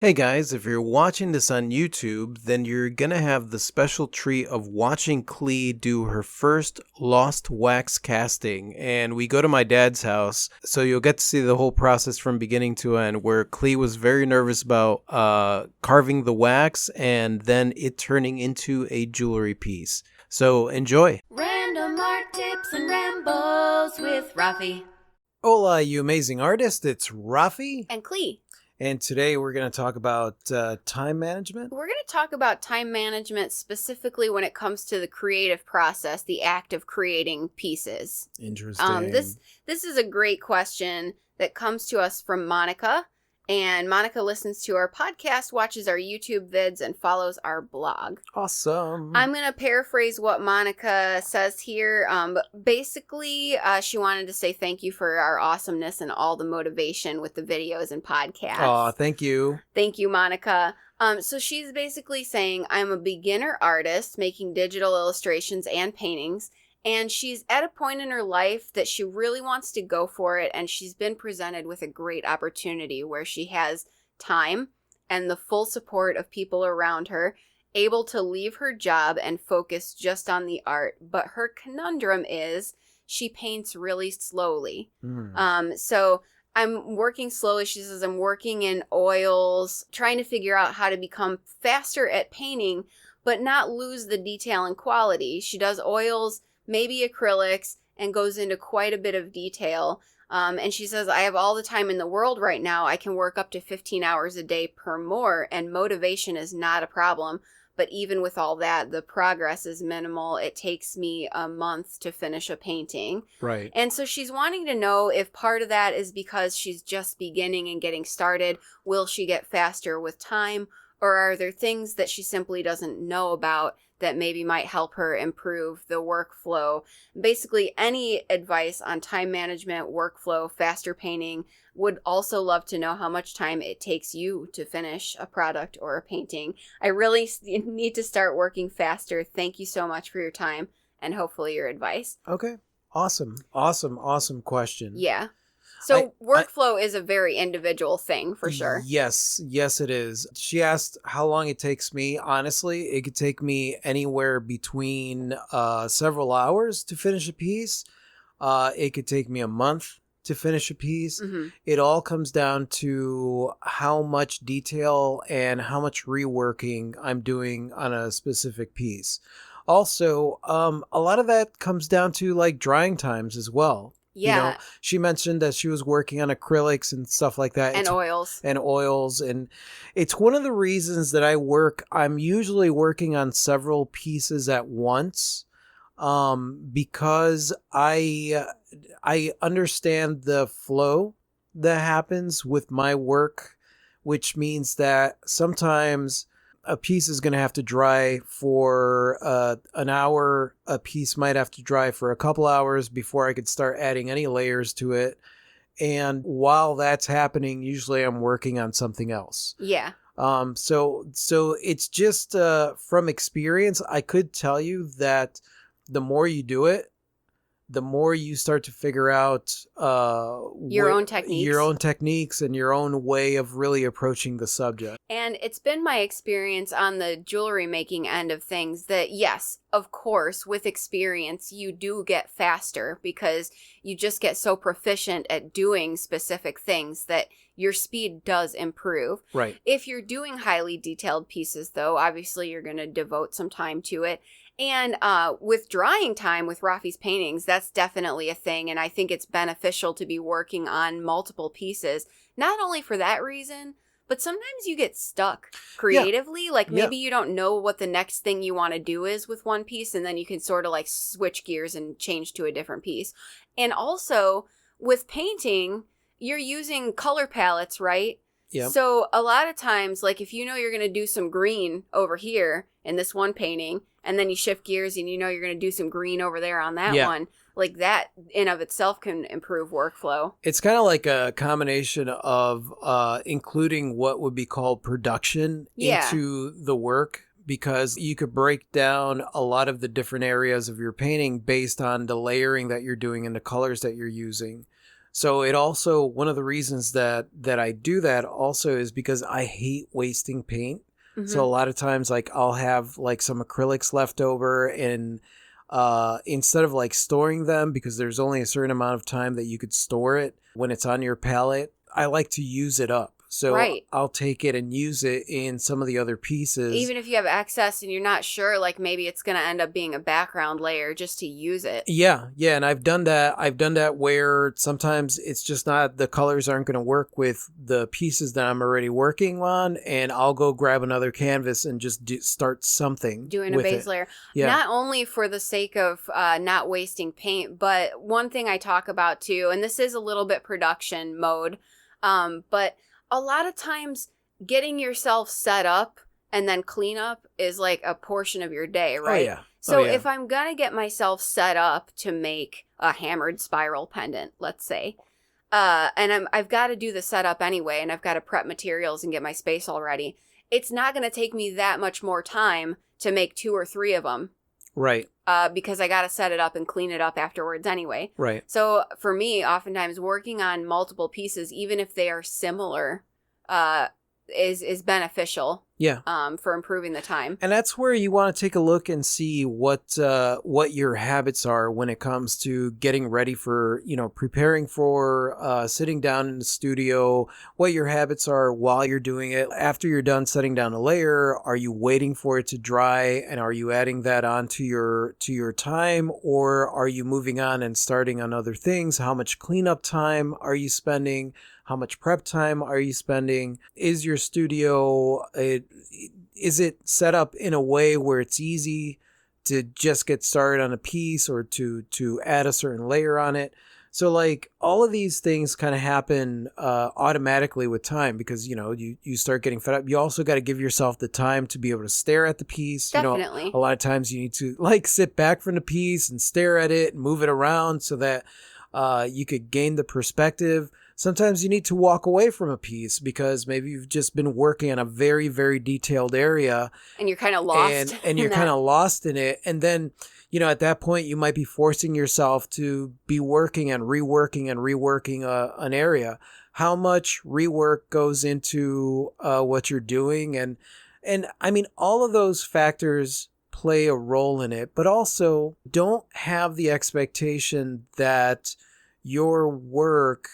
Hey guys, if you're watching this on YouTube, then you're gonna have the special treat of watching Klee do her first lost wax casting. And we go to my dad's house, so you'll get to see the whole process from beginning to end, where Klee was very nervous about carving the wax and then it turning into a jewelry piece. So enjoy. Random art tips and rambles with Rafi Hola, you amazing artist. It's Rafi. and Klee. And today we're going to talk about time management. We're going to talk about time management specifically when it comes to the creative process, the act of creating pieces. Interesting. This is a great question that comes to us from Monica. And Monica listens to our podcast, watches our YouTube vids, and follows our blog. Awesome. I'm going to paraphrase what Monica says here. But basically, she wanted to say thank you for our awesomeness and all the motivation with the videos and podcasts. Aw, thank you. Thank you, Monica. So she's basically saying, I'm a beginner artist making digital illustrations and paintings. And she's at a point in her life that she really wants to go for it. And she's been presented with a great opportunity where she has time and the full support of people around her, able to leave her job and focus just on the art. But her conundrum is she paints really slowly. So I'm working slowly. She says, I'm working in oils, trying to figure out how to become faster at painting, but not lose the detail and quality. She does oils, maybe acrylics, and goes into quite a bit of detail. And she says, I have all the time in the world right now. I can work up to 15 hours a day per more, and motivation is not a problem. But even with all that, the progress is minimal. It takes me a month to finish a painting. Right. And so she's wanting to know if part of that is because she's just beginning and getting started. Will she get faster with time? Or are there things that she simply doesn't know about that maybe might help her improve the workflow? Basically, any advice on time management, workflow, faster painting. Would also love to know how much time it takes you to finish a product or a painting. I really need to start working faster. Thank you so much for your time and hopefully your advice. Okay. Awesome question. Yeah. So workflow is a very individual thing for sure. Yes, it is. She asked how long it takes me. Honestly, it could take me anywhere between several hours to finish a piece. It could take me a month to finish a piece. Mm-hmm. It all comes down to how much detail and how much reworking I'm doing on a specific piece. Also, a lot of that comes down to like drying times as well. Yeah. You know, she mentioned that she was working on acrylics and stuff like that. And oils. And it's one of the reasons that I'm usually working on several pieces at once, because I understand the flow that happens with my work, which means that sometimes a piece is going to have to dry for an hour. A piece might have to dry for a couple hours before I could start adding any layers to it. And while that's happening, usually I'm working on something else. Yeah. So it's just from experience, I could tell you that the more you do it, the more you start to figure out your own techniques and your own way of really approaching the subject. And it's been my experience on the jewelry making end of things that, yes, of course, with experience, you do get faster because you just get so proficient at doing specific things that your speed does improve. Right. If you're doing highly detailed pieces, though, obviously you're going to devote some time to it. And with drying time with Rafi's paintings, that's definitely a thing. And I think it's beneficial to be working on multiple pieces, not only for that reason, but sometimes you get stuck creatively. Yeah. Like maybe you don't know what the next thing you want to do is with one piece, and then you can sort of like switch gears and change to a different piece. And also with painting, you're using color palettes, right? Yeah. So a lot of times, like if you know you're going to do some green over here in this one painting, and then you shift gears and you know you're going to do some green over there on that one, like that in of itself can improve workflow. It's kind of like a combination of including what would be called production into the work, because you could break down a lot of the different areas of your painting based on the layering that you're doing and the colors that you're using. So it also, one of the reasons that I do that also is because I hate wasting paint. So a Hmm. lot of times, like, I'll have like some acrylics left over, and instead of like storing them, because there's only a certain amount of time that you could store it when it's on your palette, I like to use it up. So Right. I'll take it and use it in some of the other pieces. Even if you have excess and you're not sure, like maybe it's going to end up being a background layer just to use it. Yeah, yeah, and I've done that. I've done that where sometimes it's just not, the colors aren't going to work with the pieces that I'm already working on, and I'll go grab another canvas and just start something Doing a with base it. layer, Yeah. not only for the sake of not wasting paint, but one thing I talk about too, and this is a little bit production mode, but a lot of times getting yourself set up and then clean up is like a portion of your day, Oh right? yeah. Oh So yeah. if I'm gonna get myself set up to make a hammered spiral pendant, let's say, and I've got to do the setup anyway, and I've got to prep materials and get my space all ready. It's not going to take me that much more time to make 2 or 3 of them, Right. because I got to set it up and clean it up afterwards anyway. Right. So for me, oftentimes working on multiple pieces, even if they are similar, uh, is beneficial. Yeah. For improving the time. And that's where you want to take a look and see what your habits are when it comes to getting ready for, preparing for sitting down in the studio. What your habits are while you're doing it. After you're done setting down a layer, are you waiting for it to dry, and are you adding that on to your time, or are you moving on and starting on other things? How much cleanup time are you spending? How much prep time are you spending? Is your studio is it set up in a way where it's easy to just get started on a piece, or to add a certain layer on it? So like all of these things kind of happen automatically with time, because you start getting fed up. You also got to give yourself the time to be able to stare at the piece. A Definitely. lot of times you need to like sit back from the piece and stare at it and move it around so that you could gain the perspective. Sometimes you need to walk away from a piece because maybe you've just been working on a very, very detailed area, And you're kind of lost and you're in kind that. of lost in it. And then, at that point, you might be forcing yourself to be working and reworking an area. How much rework goes into what you're doing? And I mean, all of those factors play a role in it, but also don't have the expectation that your work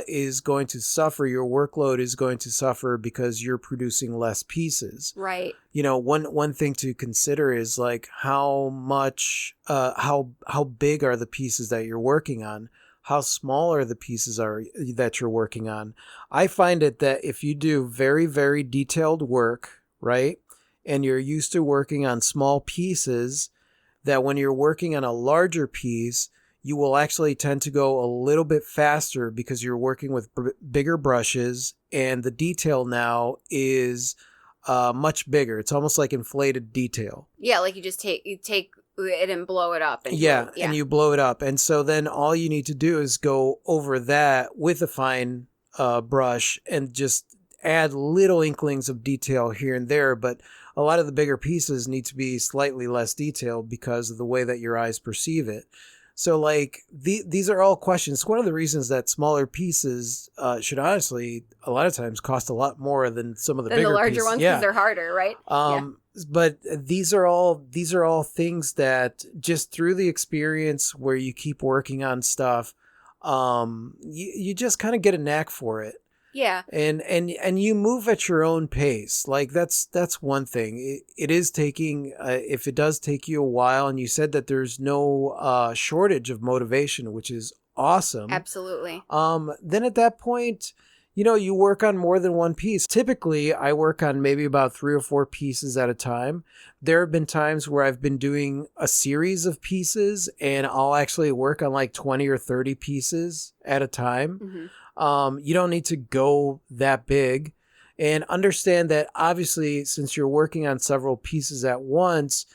is going to suffer, your workload is going to suffer because you're producing less pieces. Right. One thing to consider is like how much, how big are the pieces that you're working on? How small are the pieces are that you're working on? I find it that if you do very, very detailed work, right, and you're used to working on small pieces, that when you're working on a larger piece, you will actually tend to go a little bit faster because you're working with bigger brushes, and the detail now is much bigger. It's almost like inflated detail. Yeah, like you take it and blow it up into Yeah, and yeah. you blow it up. And so then all you need to do is go over that with a fine brush and just add little inklings of detail here and there. But a lot of the bigger pieces need to be slightly less detailed because of the way that your eyes perceive it. So like these are all questions. One of the reasons that smaller pieces should honestly a lot of times cost a lot more than some of the Than the bigger larger pieces. ones because Yeah. they're harder, right? Yeah. But these are all things that just through the experience where you keep working on stuff, you just kind of get a knack for it. Yeah. And you move at your own pace. Like that's one thing. It is taking if it does take you a while, and you said that there's no shortage of motivation, which is awesome. Absolutely. Then at that point, you work on more than one piece. Typically, I work on maybe about 3 or 4 pieces at a time. There have been times where I've been doing a series of pieces, and I'll actually work on like 20 or 30 pieces at a time. Mm-hmm. You don't need to go that big, and understand that obviously since you're working on several pieces at once,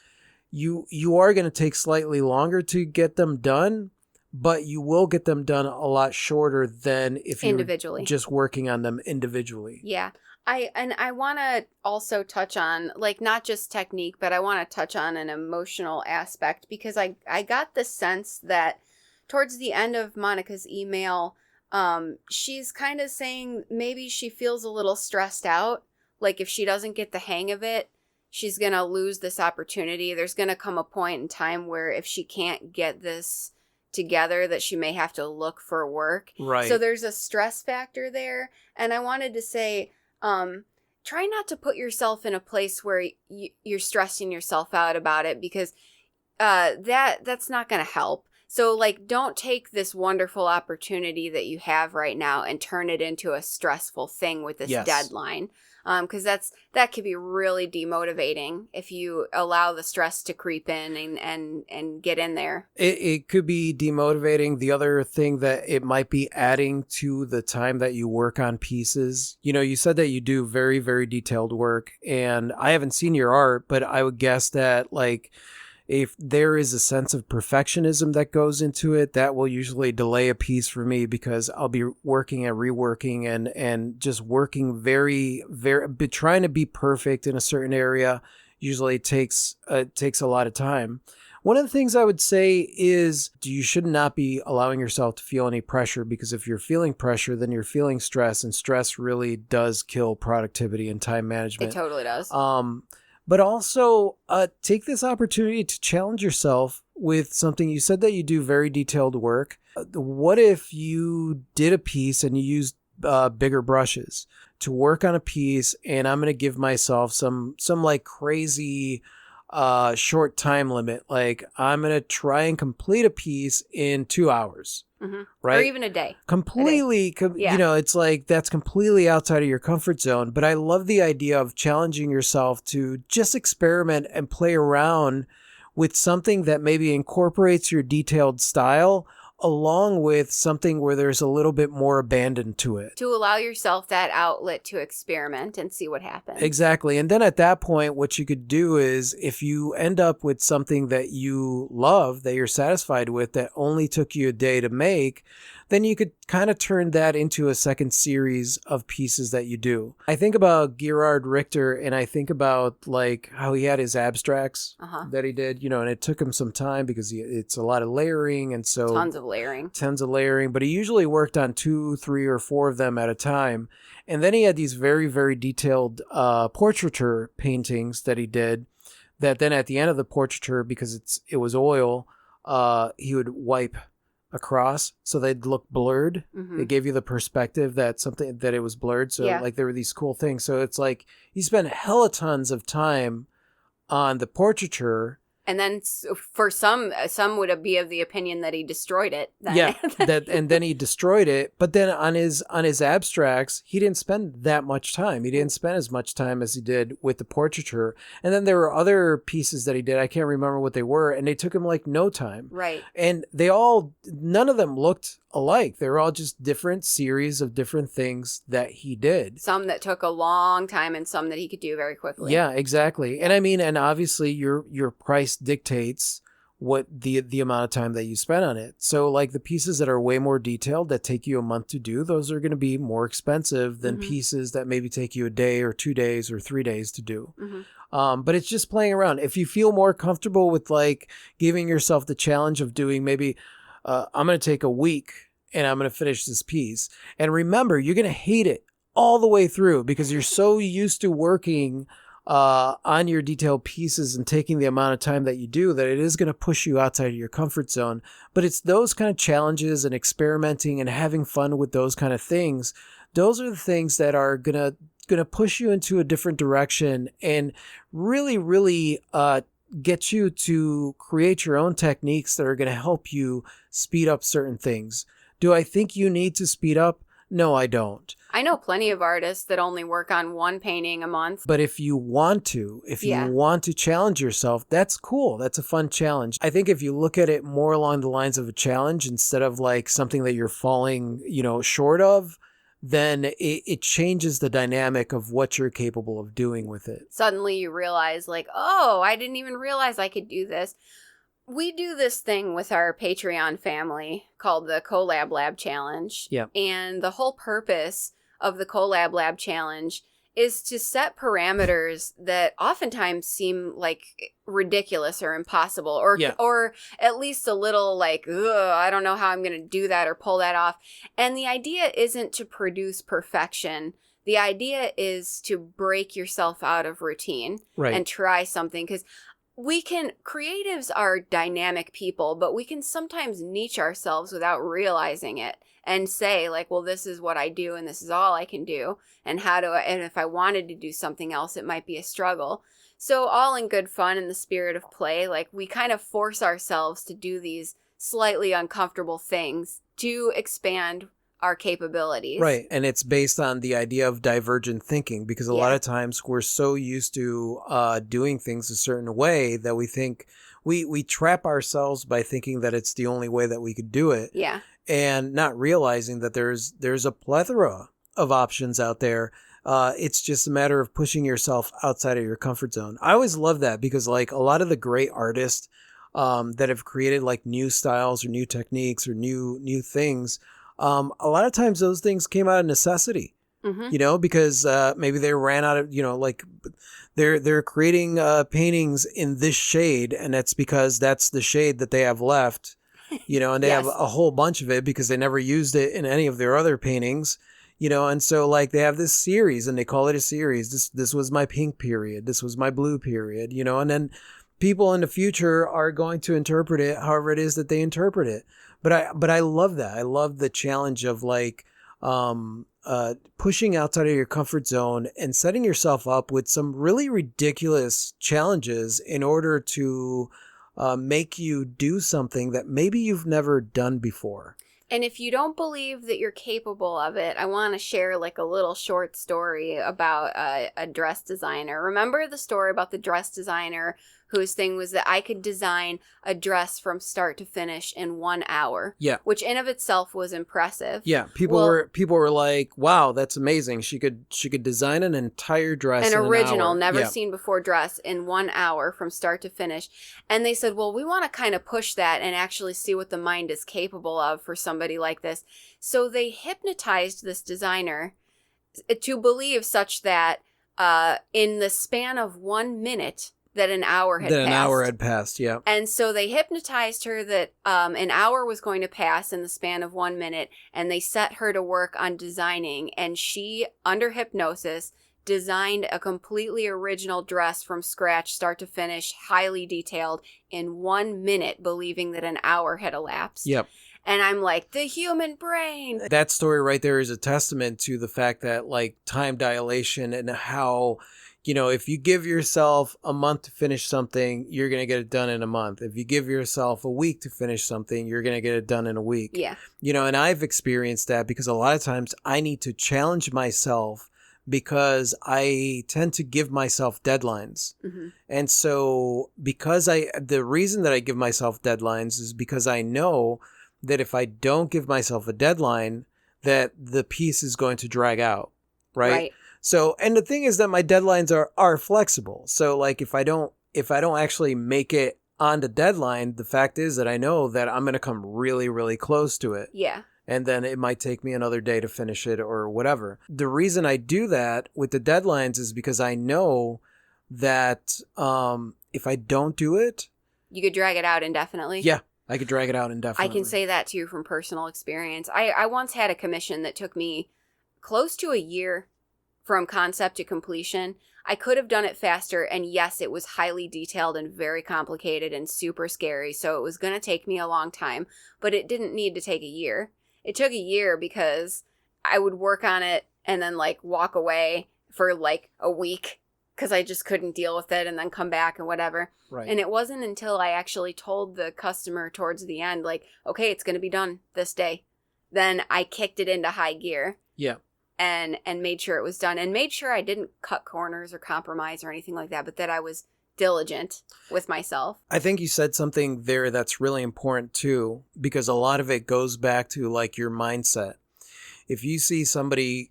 you are going to take slightly longer to get them done, but you will get them done a lot shorter than if you're Individually. just working on them individually. Yeah. I want to also touch on like not just technique, but I want to touch on an emotional aspect because I got the sense that towards the end of Monica's email, She's kind of saying maybe she feels a little stressed out. Like if she doesn't get the hang of it, she's going to lose this opportunity. There's going to come a point in time where if she can't get this together, that she may have to look for work. Right. So there's a stress factor there. And I wanted to say, try not to put yourself in a place where you're stressing yourself out about it, because that's not going to help. So, like, don't take this wonderful opportunity that you have right now and turn it into a stressful thing with this deadline. Because that could be really demotivating if you allow the stress to creep in and get in there. It could be demotivating. The other thing that it might be adding to the time that you work on pieces. You know, you said that you do very, very detailed work, and I haven't seen your art, but I would guess that, like, if there is a sense of perfectionism that goes into it, that will usually delay a piece for me, because I'll be working and reworking and just working very, very, trying to be perfect in a certain area. Usually takes a lot of time. One of the things I would say is you should not be allowing yourself to feel any pressure, because if you're feeling pressure, then you're feeling stress, and stress really does kill productivity and time management. It totally does. But also take this opportunity to challenge yourself with something. You said that you do very detailed work. What if you did a piece and you used bigger brushes to work on a piece, and I'm going to give myself some like crazy short time limit. Like, I'm going to try and complete a piece in 2 hours. Mm-hmm. Right? Or even a day. Completely, you know, it's like that's completely outside of your comfort zone. But I love the idea of challenging yourself to just experiment and play around with something that maybe incorporates your detailed style, along with something where there's a little bit more abandon to it. To allow yourself that outlet to experiment and see what happens. Exactly. And then at that point, what you could do is, if you end up with something that you love, that you're satisfied with, that only took you a day to make, then you could kind of turn that into a second series of pieces that you do. I think about Gerhard Richter, and I think about like how he had his abstracts that he did, you know, and it took him some time because it's a lot of layering. And so tons of layering, but he usually worked on 2, 3, or 4 of them at a time. And then he had these very, very detailed portraiture paintings that he did, that then at the end of the portraiture, because it was oil, he would wipe across so they'd look blurred. It gave you the perspective that it was blurred. So like there were these cool things. So it's like he spent hella tons of time on the portraiture. And then for some would be of the opinion that he destroyed it. And then he destroyed it. But then on his abstracts, he didn't spend that much time. He didn't spend as much time as he did with the portraiture. And then there were other pieces that he did. I can't remember what they were. And they took him like no time. Right. And none of them looked alike. They were all just different series of different things that he did. Some that took a long time and some that he could do very quickly. Yeah, exactly. And I mean, and obviously your price dictates what the amount of time that you spend on it. So like the pieces that are way more detailed that take you a month to do, those are going to be more expensive than pieces that maybe take you a day or 2 days or 3 days to do. But it's just playing around. If you feel more comfortable with like giving yourself the challenge of doing maybe I'm going to take a week and I'm going to finish this piece. And remember, you're going to hate it all the way through because you're so used to working on your detailed pieces and taking the amount of time that you do that it is going to push you outside of your comfort zone. But it's those kind of challenges and experimenting and having fun with those kind of things. Those are the things that are going to push you into a different direction and really, really get you to create your own techniques that are going to help you speed up certain things. Do I think you need to speed up? No, I don't. I know plenty of artists that only work on one painting a month. But if you want to, you want to challenge yourself, that's cool. That's a fun challenge. I think if you look at it more along the lines of a challenge instead of like something that you're falling, short of, then it changes the dynamic of what you're capable of doing with it. Suddenly you realize like, oh, I didn't even realize I could do this. We do this thing with our Patreon family called the Collab Lab Challenge. Yep. And the whole purpose of the Collab Lab Challenge is to set parameters that oftentimes seem like ridiculous or impossible, or Yeah. or at least a little like, ugh, I don't know how I'm going to do that or pull that off. And the idea isn't to produce perfection. The idea is to break yourself out of routine Right. and try something, because creatives are dynamic people, but we can sometimes niche ourselves without realizing it and say like, well, this is what I do and this is all I can do. And and if I wanted to do something else, it might be a struggle. So all in good fun, in the spirit of play, like we kind of force ourselves to do these slightly uncomfortable things to expand our capabilities. Right. And it's based on the idea of divergent thinking, because a lot of times we're so used to doing things a certain way that we think we trap ourselves by thinking that it's the only way that we could do it. Yeah. And not realizing that there's a plethora of options out there. It's just a matter of pushing yourself outside of your comfort zone. I always love that, because like a lot of the great artists that have created like new styles or new techniques or new things, a lot of times those things came out of necessity, because maybe they ran out of, like they're creating paintings in this shade, and that's because that's the shade that they have left, and they Yes. have a whole bunch of it because they never used it in any of their other paintings, and so like they have this series and they call it a series. This was my pink period. This was my blue period, and then people in the future are going to interpret it however it is that they interpret it. But I love that. I love the challenge of like pushing outside of your comfort zone and setting yourself up with some really ridiculous challenges in order to make you do something that maybe you've never done before. And if you don't believe that you're capable of it, I want to share like a little short story about a dress designer. Remember the story about the dress designer whose thing was that I could design a dress from start to finish in 1 hour. Yeah. Which in of itself was impressive. Yeah. People were like, wow, that's amazing. She could design an entire dress an in original, an hour. never seen before dress in 1 hour from start to finish. And they said, well, we want to kind of push that and actually see what the mind is capable of for somebody like this. So they hypnotized this designer to believe such that in the span of 1 minute, that an hour had passed. Yeah. And so they hypnotized her that an hour was going to pass in the span of 1 minute, and they set her to work on designing, and she, under hypnosis, designed a completely original dress from scratch, start to finish, highly detailed, in 1 minute, believing that an hour had elapsed. Yep. And I'm like, the human brain. That story right there is a testament to the fact that like time dilation and how, if you give yourself a month to finish something, you're going to get it done in a month. If you give yourself a week to finish something, you're going to get it done in a week. Yeah. And I've experienced that because a lot of times I need to challenge myself because I tend to give myself deadlines. Mm-hmm. And so the reason that I give myself deadlines is because I know that if I don't give myself a deadline, that the piece is going to drag out. Right. So, and the thing is that my deadlines are flexible. So like if I don't actually make it on the deadline, the fact is that I know that I'm going to come really, really close to it. Yeah. And then it might take me another day to finish it or whatever. The reason I do that with the deadlines is because I know that if I don't do it, you could drag it out indefinitely. Yeah, I could drag it out indefinitely. I can say that too from personal experience. I once had a commission that took me close to a year from concept to completion. I could have done it faster, and yes, it was highly detailed and very complicated and super scary, so it was going to take me a long time, but it didn't need to take a year. It took a year because I would work on it and then like walk away for like a week because I just couldn't deal with it, and then come back and whatever. Right. And it wasn't until I actually told the customer towards the end, like, okay, it's going to be done this day. Then I kicked it into high gear. Yeah. And made sure it was done, and made sure I didn't cut corners or compromise or anything like that, but that I was diligent with myself. I think you said something there that's really important too, because a lot of it goes back to like your mindset. If you see somebody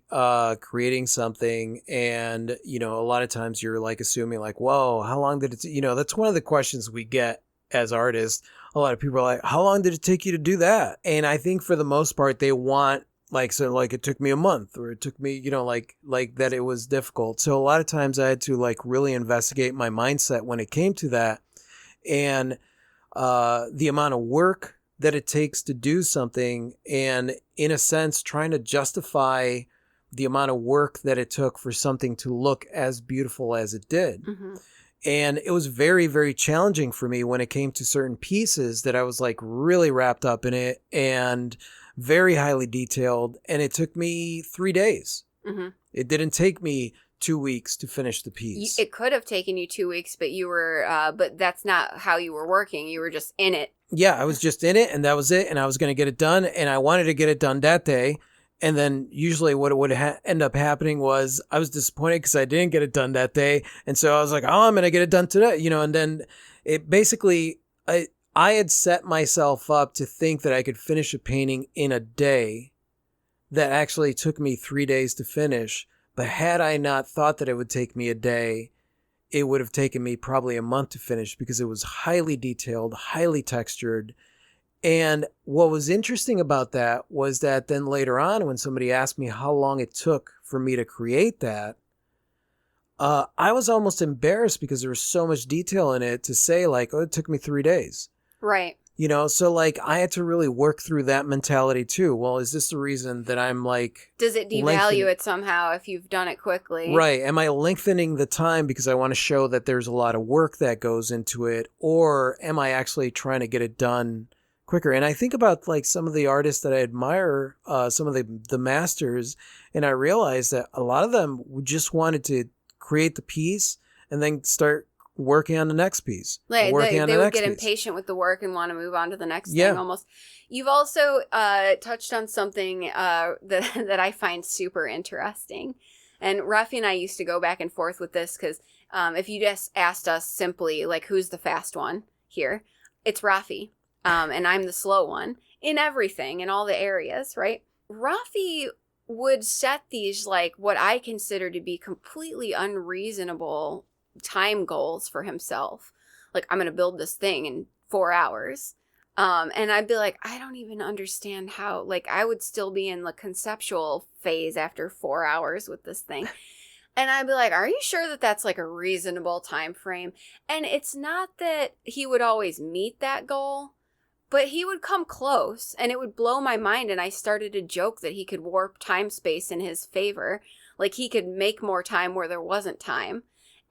creating something and, a lot of times you're like assuming like, whoa, how long did it, that's one of the questions we get as artists. A lot of people are like, how long did it take you to do that? And I think for the most part, they want Like, so like it took me a month, or it took me, like that it was difficult. So a lot of times I had to like really investigate my mindset when it came to that. And the amount of work that it takes to do something, and in a sense trying to justify the amount of work that it took for something to look as beautiful as it did. Mm-hmm. And it was very, very challenging for me when it came to certain pieces that I was like really wrapped up in it and very highly detailed. And it took me 3 days. Mm-hmm. It didn't take me 2 weeks to finish the piece. It could have taken you 2 weeks, but you were, but that's not how you were working. You were just in it. Yeah, I was just in it, and that was it. And I was going to get it done, and I wanted to get it done that day. And then usually what would end up happening was I was disappointed because I didn't get it done that day. And so I was like, oh, I'm going to get it done today, and then it basically, I had set myself up to think that I could finish a painting in a day that actually took me 3 days to finish. But had I not thought that it would take me a day, it would have taken me probably a month to finish because it was highly detailed, highly textured. And what was interesting about that was that then later on, when somebody asked me how long it took for me to create that, I was almost embarrassed because there was so much detail in it to say like, oh, it took me 3 days. Right. So like I had to really work through that mentality too. Well, is this the reason that I'm like... Does it devalue it somehow if you've done it quickly? Right. Am I lengthening the time because I want to show that there's a lot of work that goes into it? Or am I actually trying to get it done quicker? And I think about like some of the artists that I admire, some of the masters, and I realized that a lot of them just wanted to create the piece and then start working on the next piece. Like they would get impatient with the work and want to move on to the next thing almost. You've also touched on something that I find super interesting. And Rafi and I used to go back and forth with this because if you just asked us simply, like, who's the fast one here? It's Rafi. And I'm the slow one in everything, in all the areas, right? Rafi would set these, like, what I consider to be completely unreasonable time goals for himself. Like, I'm going to build this thing in 4 hours. And I'd be like, I don't even understand how, like, I would still be in the conceptual phase after 4 hours with this thing. And I'd be like, are you sure that that's like a reasonable time frame? And it's not that he would always meet that goal, but he would come close and it would blow my mind. And I started to joke that he could warp time space in his favor. Like he could make more time where there wasn't time.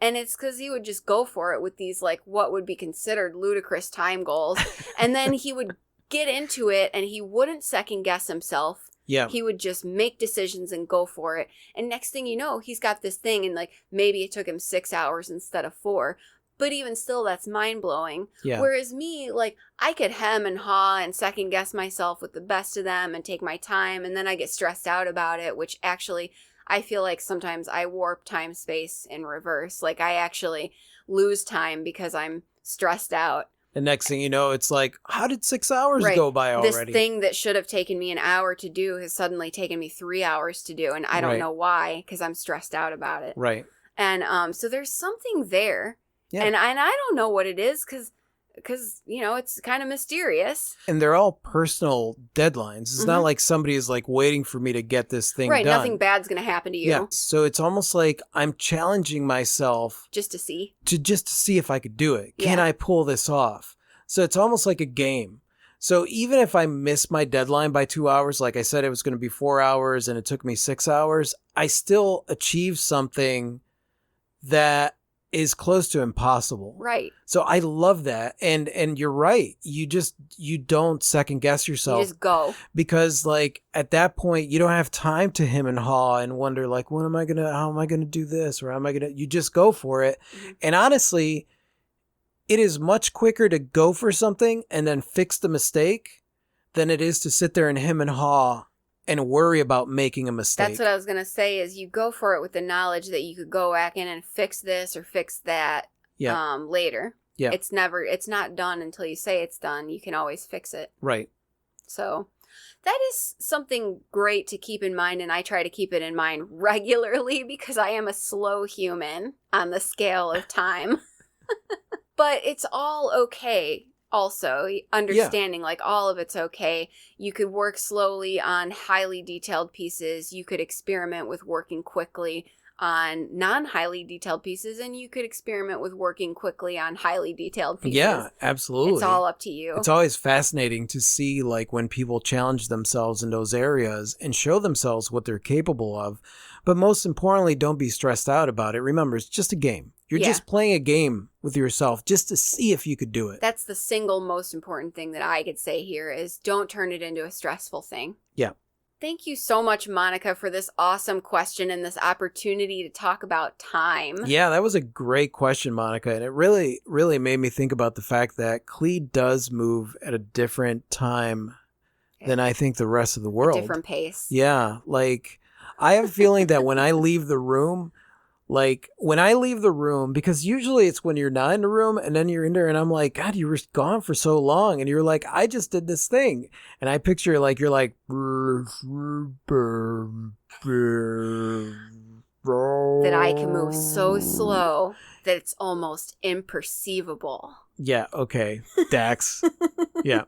And it's because he would just go for it with these, like, what would be considered ludicrous time goals. And then he would get into it and he wouldn't second guess himself. Yeah. He would just make decisions and go for it. And next thing you know, he's got this thing and, like, maybe it took him 6 hours instead of 4. But even still, that's mind-blowing. Yeah. Whereas me, like, I could hem and haw and second guess myself with the best of them and take my time. And then I get stressed out about it, which actually... I feel like sometimes I warp time space in reverse. Like I actually lose time because I'm stressed out. The next thing you know, it's like, how did 6 hours go by already? This thing that should have taken me an hour to do has suddenly taken me 3 hours to do. And I don't know why, because I'm stressed out about it. Right. And so there's something there. Yeah. And I don't know what it is because, it's kind of mysterious. And they're all personal deadlines. It's not like somebody is like waiting for me to get this thing done. Right, nothing bad's going to happen to you. Yeah, so it's almost like I'm challenging myself. Just to see? Just to see if I could do it. Can I pull this off? So it's almost like a game. So even if I miss my deadline by 2 hours, like I said, it was going to be 4 hours and it took me 6 hours, I still achieved something that is close to impossible. Right. So I love that. And you're right. You don't second guess yourself. You just go. Because like at that point you don't have time to hem and haw and wonder like, how am I gonna do this? Or you just go for it. Mm-hmm. And honestly, it is much quicker to go for something and then fix the mistake than it is to sit there and hem and haw and worry about making a mistake. That's what I was going to say is you go for it with the knowledge that you could go back in and fix this or fix that later. Yeah. It's not done until you say it's done. You can always fix it. Right. So that is something great to keep in mind. And I try to keep it in mind regularly because I am a slow human on the scale of time. But it's all okay. also understanding like all of it's okay. You could work slowly on highly detailed pieces. You could experiment with working quickly on non-highly detailed pieces, and you could experiment with working quickly on highly detailed pieces. Yeah, absolutely. It's all up to you. It's always fascinating to see like when people challenge themselves in those areas and show themselves what they're capable of. But most importantly, don't be stressed out about it. Remember, it's just a game. You're just playing a game with yourself just to see if you could do it. That's the single most important thing that I could say here is don't turn it into a stressful thing. Yeah. Thank you so much, Monica, for this awesome question and this opportunity to talk about time. Yeah, that was a great question, Monica. And it really, really made me think about the fact that Klee does move at a different time than I think the rest of the world. A different pace. Yeah, like I have a feeling that when I leave the room, because usually it's when you're not in the room and then you're in there and I'm like, God, you were gone for so long. And you're like, I just did this thing. And I picture like, you're like, that I can move so slow that it's almost imperceivable. Yeah, okay. Dax. Yeah.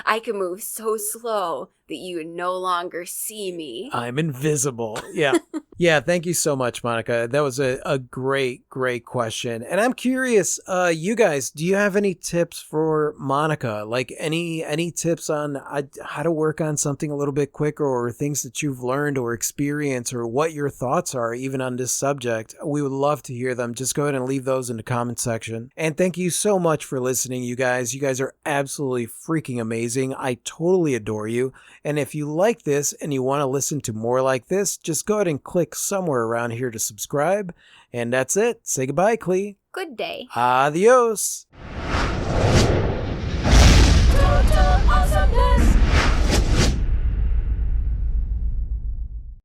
I can move so slow that you would no longer see me. I'm invisible. Yeah. Yeah, thank you so much, Monica. That was a great, great question. And I'm curious, you guys, do you have any tips for Monica? Like any tips on how to work on something a little bit quicker, or things that you've learned or experienced, or what your thoughts are even on this subject? We would love to hear them. Just go ahead and leave those in the comment section. And thank you so much for listening, you guys. You guys are absolutely freaking amazing. I totally adore you. And if you like this and you want to listen to more like this, just go ahead and click somewhere around here to subscribe. And that's it. Say goodbye, Klee. Good day. Adios.